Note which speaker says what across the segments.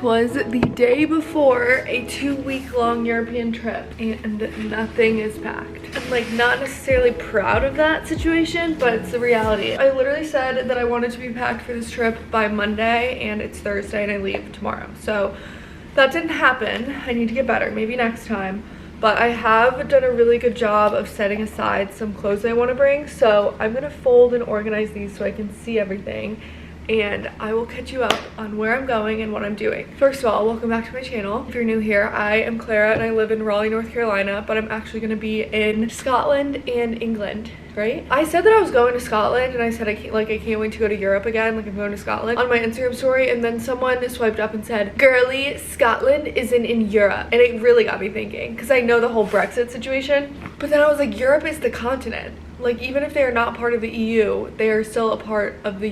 Speaker 1: Was the day before a 2-week-long European trip and nothing is packed. I'm like not necessarily proud of that situation, but it's the reality. I literally said that I wanted to be packed for this trip by Monday and it's Thursday and I leave tomorrow. So that didn't happen. I need to get better, maybe next time. But I have done a really good job of setting aside some clothes I want to bring. So I'm gonna fold and organize these so I can see everything. And I will catch you up on where I'm going and what I'm doing. First of all, welcome back to my channel. If you're new here, I am Clara and I live in Raleigh, North Carolina, but I'm actually gonna be in Scotland and England, right? I said that I was going to Scotland and I said I can't wait to go to Europe again, like I'm going to Scotland on my Instagram story, and then someone swiped up and said, girly, Scotland isn't in Europe. And it really got me thinking, because I know the whole Brexit situation, but then I was like, Europe is the continent. Like, even if they are not part of the EU, they are still a part of the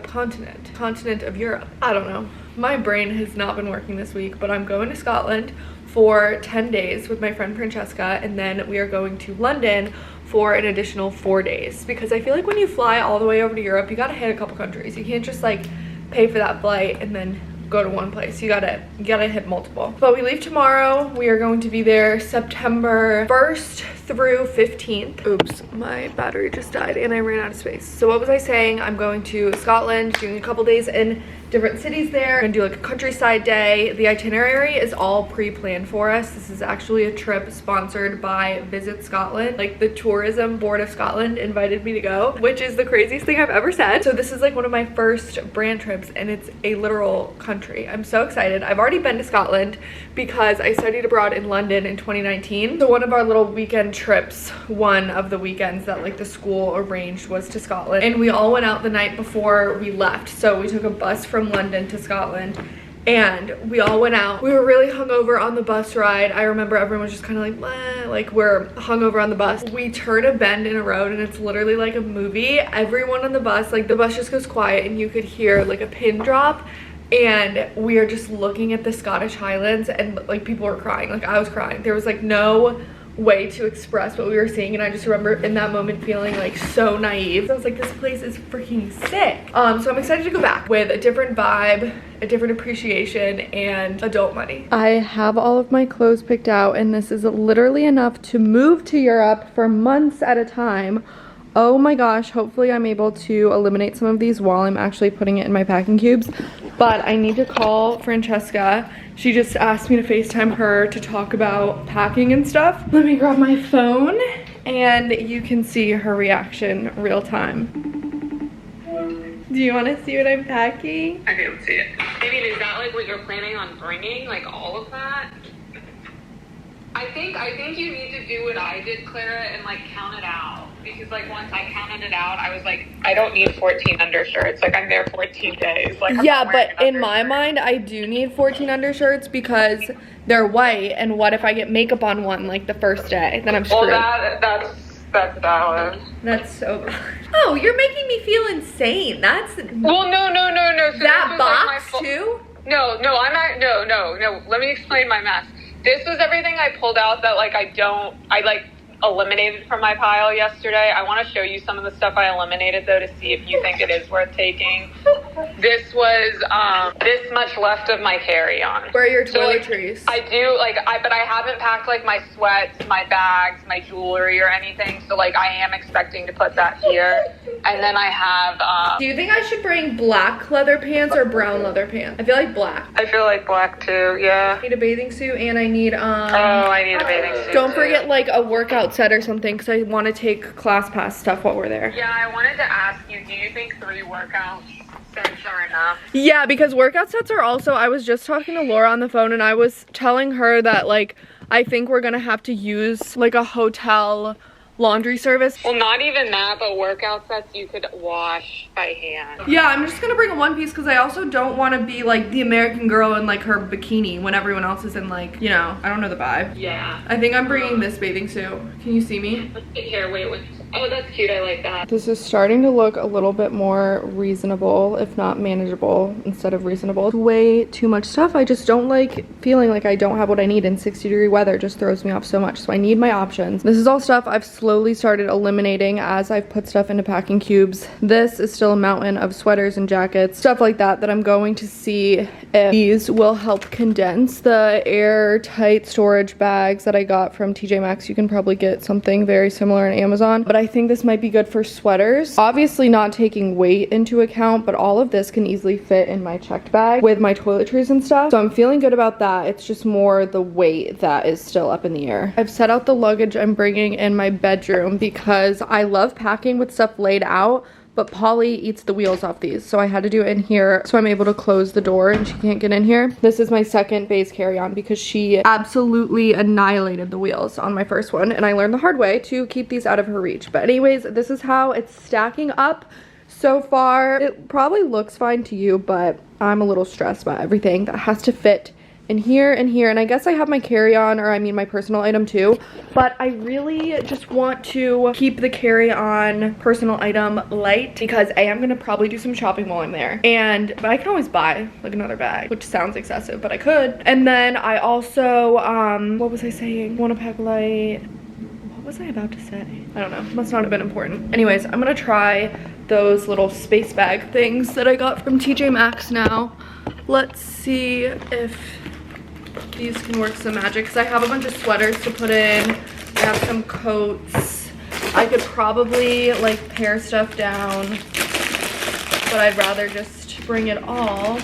Speaker 1: continent of Europe. I don't know. My brain has not been working this week, but I'm going to Scotland for 10 days with my friend Francesca, and then we are going to London for an additional 4 days, because I feel like when you fly all the way over to Europe, you gotta hit a couple countries. You can't just like pay for that flight and then go to one place. You gotta hit multiple. But we leave tomorrow. We are going to be there September 1st through 15th. Oops, my battery just died and I ran out of space. So what was I saying? I'm going to Scotland, doing a couple days in different cities there. I'm gonna do like a countryside day. The itinerary is all pre-planned for us. This is actually a trip sponsored by Visit Scotland. Like the Tourism Board of Scotland invited me to go, which is the craziest thing I've ever said. So this is like one of my first brand trips and it's a literal country. I'm so excited. I've already been to Scotland because I studied abroad in London in 2019. So one of our little weekend trips, one of the weekends that like the school arranged, was to Scotland. And we all went out the night before we left. So we took a bus from London to Scotland and we all went out. We were really hungover on the bus ride. I remember everyone was just kind of like, meh, like we're hungover on the bus. We turn a bend in a road and it's literally like a movie. Everyone on the bus, like the bus just goes quiet and you could hear like a pin drop, and we are just looking at the Scottish Highlands and like people were crying. Like I was crying. There was like no way to express what we were seeing, and I just remember in that moment feeling like so naive. I was like, this place is freaking sick. So I'm excited to go back with a different vibe, a different appreciation, and adult money. I have all of my clothes picked out and this is literally enough to move to Europe for months at a time. Oh my gosh, hopefully I'm able to eliminate some of these while I'm actually putting it in my packing cubes. But I need to call Francesca. She just asked me to FaceTime her to talk about packing and stuff. Let me grab my phone and you can see her reaction real time. Do you want to see what I'm packing?
Speaker 2: Okay, let's see it. I mean, is that like what you're planning on bringing? Like all of that? I think you need to do what I did, Clara, and like count it out. Because like once I counted it out, I was like, I don't need 14 undershirts. Like I'm there 14 days. Like
Speaker 1: yeah, but in my mind, I do need 14 undershirts because they're white. And what if I get makeup on one like the first day? Then I'm screwed.
Speaker 2: Well, that's valid.
Speaker 1: That's so bad. Oh, you're making me feel insane. That's
Speaker 2: well, no. So
Speaker 1: that box
Speaker 2: like
Speaker 1: too?
Speaker 2: No, I'm not. No. Let me explain my mess. This was everything I pulled out that like I like eliminated from my pile yesterday. I want to show you some of the stuff I eliminated though to see if you think it is worth taking. This was this much left of my carry-on.
Speaker 1: Where are your toiletries?
Speaker 2: So, like, I do but I haven't packed like my sweats, my bags, my jewelry or anything. So like I am expecting to put that here. And then I have
Speaker 1: do you think I should bring black leather pants or brown leather pants? I feel like black.
Speaker 2: I feel like black too, yeah.
Speaker 1: I need a bathing suit and I need
Speaker 2: I need a bathing suit.
Speaker 1: Don't forget like a workout set or something because I want to take class pass stuff while we're there.
Speaker 2: Yeah, I wanted to ask you, do you think 3 workout sets are enough?
Speaker 1: Yeah, because workout sets are also, I was just talking to Laura on the phone and I was telling her that like I think we're gonna have to use like a hotel laundry service.
Speaker 2: Well, not even that, but workout sets you could wash by hand.
Speaker 1: Yeah, I'm just gonna bring a one piece because I also don't want to be like the American girl in like her bikini when everyone else is in like, you know, I don't know the vibe.
Speaker 2: Yeah.
Speaker 1: I think I'm bringing this bathing suit. Can you see me?
Speaker 2: Here, wait. Oh, that's cute. I like that.
Speaker 1: This is starting to look a little bit more reasonable, if not manageable, instead of reasonable. Way too much stuff. I just don't like feeling like I don't have what I need, and 60-degree weather just throws me off so much. So I need my options. This is all stuff I've slowly started eliminating as I've put stuff into packing cubes. This is still a mountain of sweaters and jackets, stuff like that, that I'm going to see if these will help condense. The airtight storage bags that I got from TJ Maxx, you can probably get something very similar on Amazon, but I think this might be good for sweaters. Obviously not taking weight into account, but all of this can easily fit in my checked bag with my toiletries and stuff. So I'm feeling good about that. It's just more the weight that is still up in the air. I've set out the luggage I'm bringing in my bedroom because I love packing with stuff laid out, but Polly eats the wheels off these, so I had to do it in here so I'm able to close the door and she can't get in here. This is my second base carry-on because she absolutely annihilated the wheels on my first one, and I learned the hard way to keep these out of her reach. But anyways, this is how it's stacking up so far. It probably looks fine to you, but I'm a little stressed about everything that has to fit in here and here, and I guess I have my carry-on, or I mean my personal item too, but I really just want to keep the carry-on personal item light because I'm gonna probably do some shopping while I'm there, but I can always buy like another bag, which sounds excessive, but I could. And then I also what was I saying? Want to pack light. What was I about to say? I don't know, must not have been important. Anyways, I'm gonna try those little space bag things that I got from TJ Maxx now. Let's see if these can work some magic, because I have a bunch of sweaters to put in. I have some coats. I could probably like pare stuff down, but I'd rather just bring it all.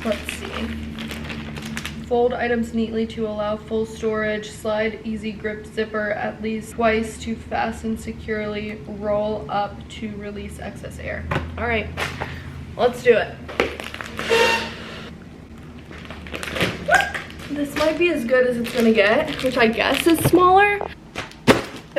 Speaker 1: Let's see. Fold items neatly to allow full storage. Slide easy grip zipper at least twice to fasten securely. Roll up to release excess air. All right, let's do it. This might be as good as it's gonna get, which I guess is smaller.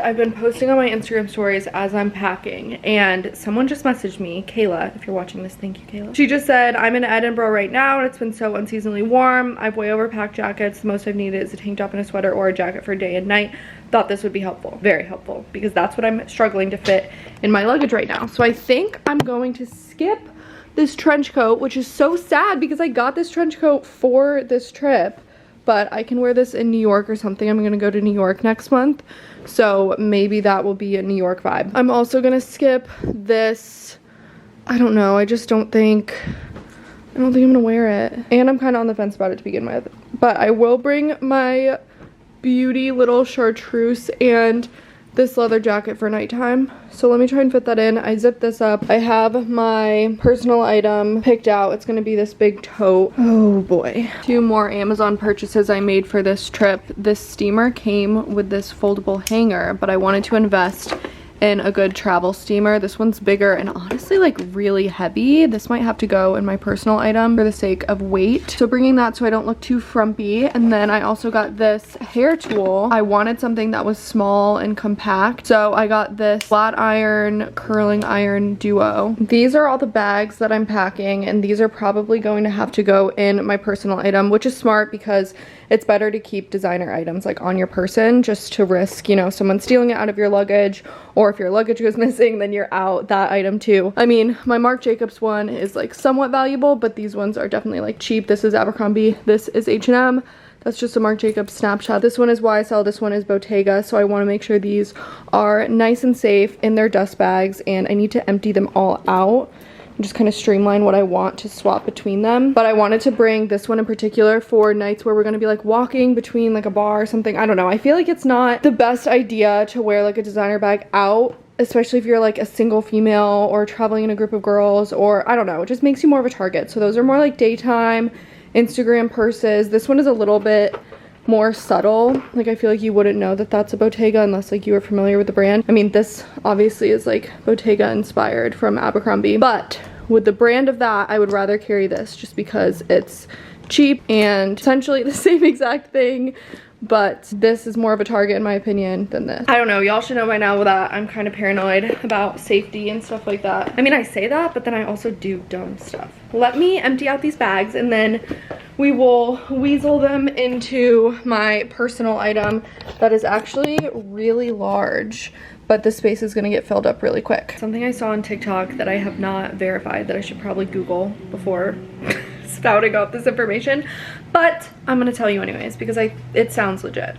Speaker 1: I've been posting on my Instagram stories as I'm packing, and someone just messaged me, Kayla, if you're watching this, thank you, Kayla. She just said, I'm in Edinburgh right now and it's been so unseasonably warm. I've way overpacked jackets. The most I've needed is a tank top and a sweater or a jacket for day and night. Thought this would be helpful, very helpful, because that's what I'm struggling to fit in my luggage right now. So I think I'm going to skip this trench coat, which is so sad because I got this trench coat for this trip, but I can wear this in New York or something. I'm gonna go to New York next month, so maybe that will be a New York vibe. I'm also gonna skip this. I don't know, I don't think I'm gonna wear it, and I'm kind of on the fence about it to begin with, but I will bring my beauty little chartreuse and this leather jacket for nighttime. So let me try and fit that in. I zipped this up. I have my personal item picked out. It's gonna be this big tote. Oh boy. 2 more Amazon purchases I made for this trip. This steamer came with this foldable hanger, but I wanted to invest in a good travel steamer. This one's bigger and honestly like really heavy. This might have to go in my personal item for the sake of weight. So bringing that so I don't look too frumpy. And then I also got this hair tool. I wanted something that was small and compact, so I got this flat iron curling iron duo. These are all the bags that I'm packing, and these are probably going to have to go in my personal item, which is smart because it's better to keep designer items like on your person, just to risk, you know, someone stealing it out of your luggage, or if your luggage goes missing, then you're out that item too. I mean, my Marc Jacobs one is like somewhat valuable, but these ones are definitely like cheap. This is Abercrombie, this is H&M. That's just a Marc Jacobs snapshot. This one is YSL, this one is Bottega, so I want to make sure these are nice and safe in their dust bags, and I need to empty them all out and just kind of streamline what I want to swap between them. But I wanted to bring this one in particular for nights where we're gonna be like walking between like a bar or something. I don't know, I feel like it's not the best idea to wear like a designer bag out, especially if you're like a single female or traveling in a group of girls, or I don't know, it just makes you more of a target. So those are more like daytime Instagram purses. This one is a little bit more subtle. Like I feel like you wouldn't know that that's a Bottega unless like you were familiar with the brand. I mean, this obviously is like Bottega inspired from Abercrombie, but with the brand of that, I would rather carry this just because it's cheap and essentially the same exact thing, but this is more of a target in my opinion than this. I don't know, y'all should know by now that I'm kind of paranoid about safety and stuff like that. I mean, I say that, but then I also do dumb stuff. Let me empty out these bags and then we will weasel them into my personal item that is actually really large. but the space is gonna get filled up really quick. Something I saw on TikTok that I have not verified that I should probably Google before spouting off this information, but I'm gonna tell you anyways because it sounds legit.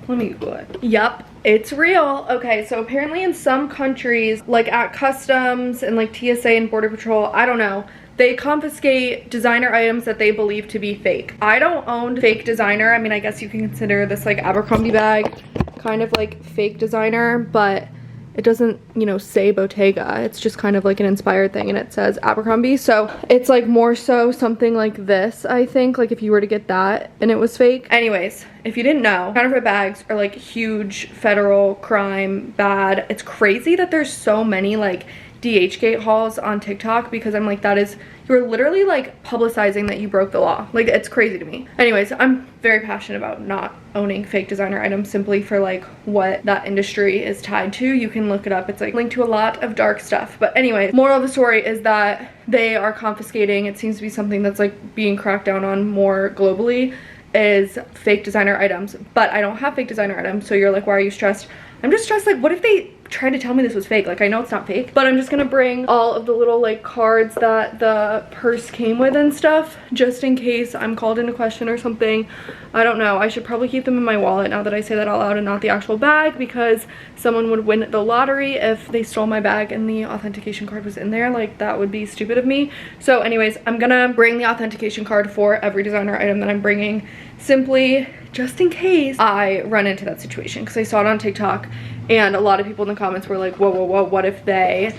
Speaker 1: Let me Google it. Yup, it's real. Okay, so apparently in some countries, like at customs and like TSA and Border Patrol, I don't know, they confiscate designer items that they believe to be fake. I don't own fake designer. I mean, I guess you can consider this like Abercrombie bag kind of like fake designer, but it doesn't, you know, say Bottega. It's just kind of like an inspired thing and it says Abercrombie. So it's like more so something like this, I think, like if you were to get that and it was fake. Anyways, if you didn't know, counterfeit bags are like huge federal crime, bad. It's crazy that there's so many like DHgate hauls on TikTok because I'm like, that is, you're literally like publicizing that you broke the law. Like, it's crazy to me. Anyways, I'm very passionate about not owning fake designer items simply for like what that industry is tied to. You can look it up. It's like linked to a lot of dark stuff. But anyway, moral of the story is that they are confiscating. It seems to be something that's like being cracked down on more globally, is fake designer items. But I don't have fake designer items, so you're like, why are you stressed? I'm just stressed, like, what if they tried to tell me this was fake? Like, I know it's not fake, but I'm just gonna bring all of the little like cards that the purse came with and stuff, just in case I'm called into question or something. I don't know. I should probably keep them in my wallet now that I say that out loud and not the actual bag, because someone would win the lottery if they stole my bag and the authentication card was in there. Like, that would be stupid of me. So anyways, I'm gonna bring the authentication card for every designer item that I'm bringing, simply just in case I run into that situation, because I saw it on TikTok and a lot of people in the comments were like, whoa, whoa, whoa, what if they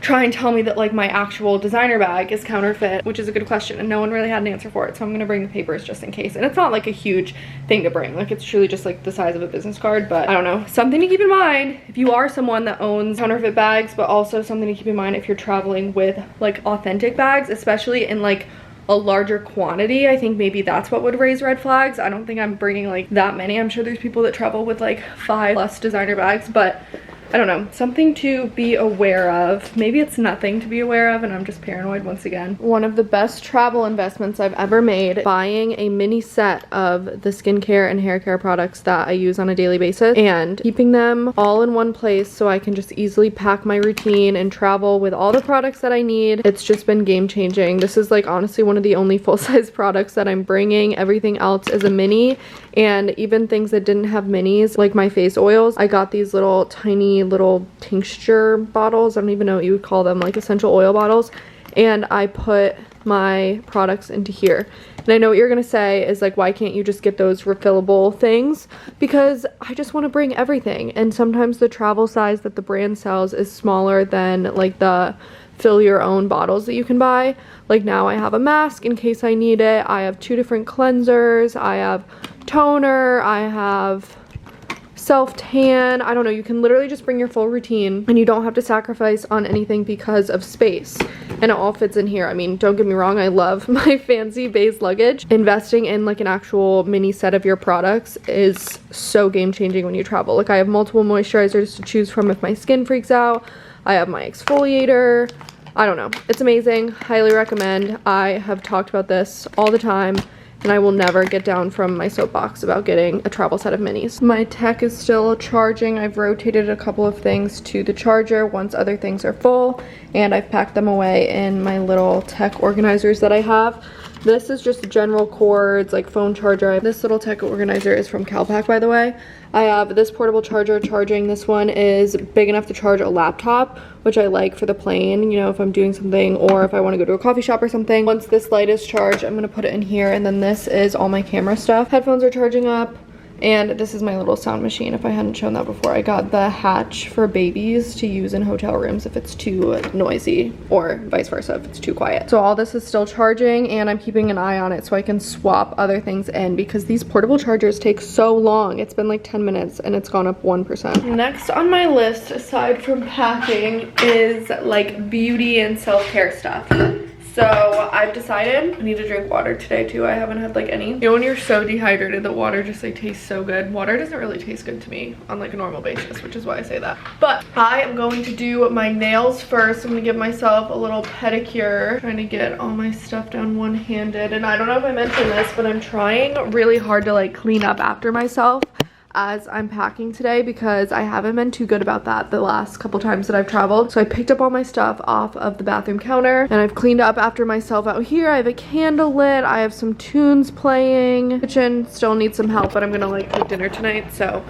Speaker 1: try and tell me that like my actual designer bag is counterfeit? Which is a good question, and no one really had an answer for it, so I'm gonna bring the papers just in case. And it's not like a huge thing to bring, like it's truly just like the size of a business card, but I don't know, something to keep in mind if you are someone that owns counterfeit bags, but also something to keep in mind if you're traveling with like authentic bags, especially in like a larger quantity. I think maybe that's what would raise red flags. I don't think I'm bringing like that many. I'm sure there's people that travel with like 5+ designer bags, but I don't know, something to be aware of. Maybe it's nothing to be aware of and I'm just paranoid once again. One of the best travel investments I've ever made, buying a mini set of the skincare and hair care products that I use on a daily basis and keeping them all in one place so I can just easily pack my routine and travel with all the products that I need. It's just been game changing. This is like honestly one of the only full-size products that I'm bringing. Everything else is a mini, and even things that didn't have minis, like my face oils, I got these little tiny little tincture bottles. I don't even know what you would call them, like essential oil bottles, and I put my products into here. And I know what you're gonna say is like, why can't you just get those refillable things? Because I just want to bring everything, and sometimes the travel size that the brand sells is smaller than like the fill your own bottles that you can buy. Like now I have a mask in case I need it, I have 2 different cleansers, I have toner, I have self-tan. I don't know, you can literally just bring your full routine and you don't have to sacrifice on anything because of space, and it all fits in here. I mean, don't get me wrong, I love my fancy base luggage. Investing in like an actual mini set of your products is so game changing when you travel. Like I have multiple moisturizers to choose from if my skin freaks out. I have my exfoliator. I don't know, it's amazing. Highly recommend. I have talked about this all the time and I will never get down from my soapbox about getting a travel set of minis. My tech is still charging. I've rotated a couple of things to the charger once other things are full, and I've packed them away in my little tech organizers that I have. This is just general cords, like phone charger. This little tech organizer is from Calpac, by the way. I have this portable charger charging. This one is big enough to charge a laptop, which I like for the plane, you know, if I'm doing something or if I want to go to a coffee shop or something. Once this light is charged, I'm going to put it in here, and then this is all my camera stuff. Headphones are charging up. And this is my little sound machine. If I hadn't shown that before, I got the Hatch for babies to use in hotel rooms if it's too noisy, or vice versa if it's too quiet. So all this is still charging, and I'm keeping an eye on it so I can swap other things in, because these portable chargers take so long. It's been like 10 minutes and it's gone up 1%. Next on my list, aside from packing, is like beauty and self-care stuff. So I've decided I need to drink water today too. I haven't had like any. You know when you're so dehydrated, the water just like tastes so good. Water doesn't really taste good to me on like a normal basis, which is why I say that. But I am going to do my nails first. I'm gonna give myself a little pedicure. Trying to get all my stuff down one-handed. And I don't know if I mentioned this, but I'm trying really hard to like clean up after myself. as I'm packing today because I haven't been too good about that the last couple times that I've traveled. So I picked up all my stuff off of the bathroom counter and I've cleaned up after myself out here. I have a candle lit, I have some tunes playing. Kitchen still needs some help, but I'm gonna like cook dinner tonight, so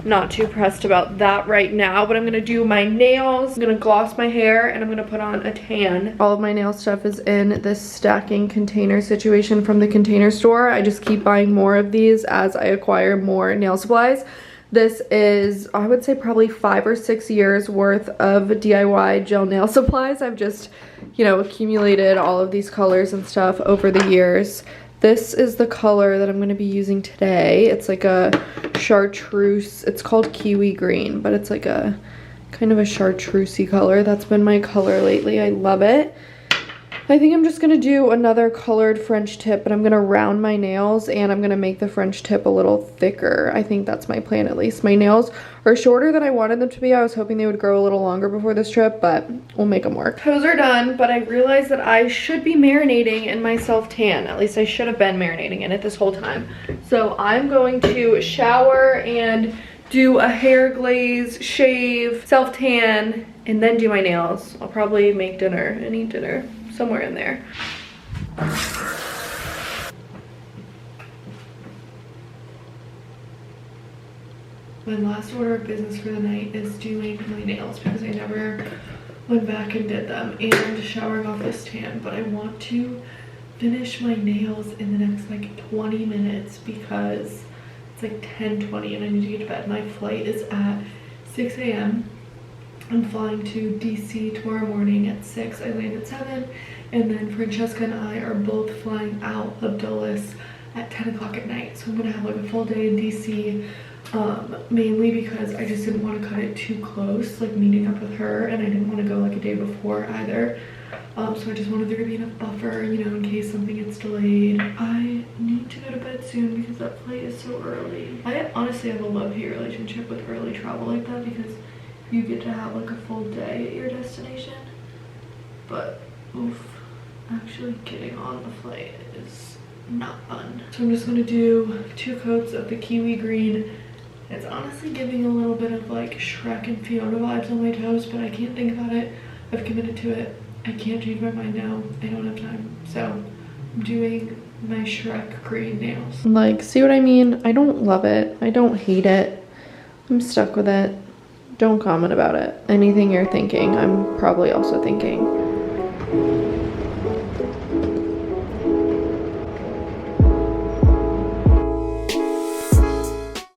Speaker 1: not too pressed about that right now. But I'm gonna do my nails, I'm gonna gloss my hair, and I'm gonna put on a tan. All of my nail stuff is in this stacking container situation from the Container Store. I just keep buying more of these as I acquire more nail supplies. This is, I would say, probably 5 or 6 years worth of DIY gel nail supplies. I've just, you know, accumulated all of these colors and stuff over the years. This is the color that I'm going to be using today. It's like a chartreuse. It's called kiwi green, but it's like a kind of a chartreusey color. That's been my color lately. I love it. I think I'm just going to do another colored French tip, but I'm going to round my nails and I'm going to make the French tip a little thicker. I think that's my plan at least. My nails are shorter than I wanted them to be. I was hoping they would grow a little longer before this trip, but we'll make them work. Toes are done, but I realized that I should be marinating in my self-tan. At least I should have been marinating in it this whole time. So I'm going to shower and do a hair glaze, shave, self-tan, and then do my nails. I'll probably make dinner and eat dinner somewhere in there. My last order of business for the night is doing my nails because I never went back and did them, and showering off this tan. But I want to finish my nails in the next like 20 minutes because it's like 10:20 and I need to get to bed. My flight is at 6 a.m. I'm flying to DC tomorrow morning at 6. I land at 7, and then Francesca and I are both flying out of Dulles at 10 o'clock at night. So I'm gonna have like a full day in DC, mainly because I just didn't want to cut it too close, like meeting up with her, and I didn't want to go like a day before either. So I just wanted there to be enough buffer, you know, in case something gets delayed. I need to go to bed soon because that flight is so early. I honestly have a love-hate relationship with early travel like that because you get to have like a full day at your destination. But oof, actually getting on the flight is not fun. So I'm just gonna do 2 coats of the kiwi green. It's honestly giving a little bit of like Shrek and Fiona vibes on my toes, but I can't think about it. I've committed to it. I can't change my mind now. I don't have time. So I'm doing my Shrek green nails. Like, see what I mean? I don't love it. I don't hate it. I'm stuck with it. Don't comment about it. Anything you're thinking, I'm probably also thinking.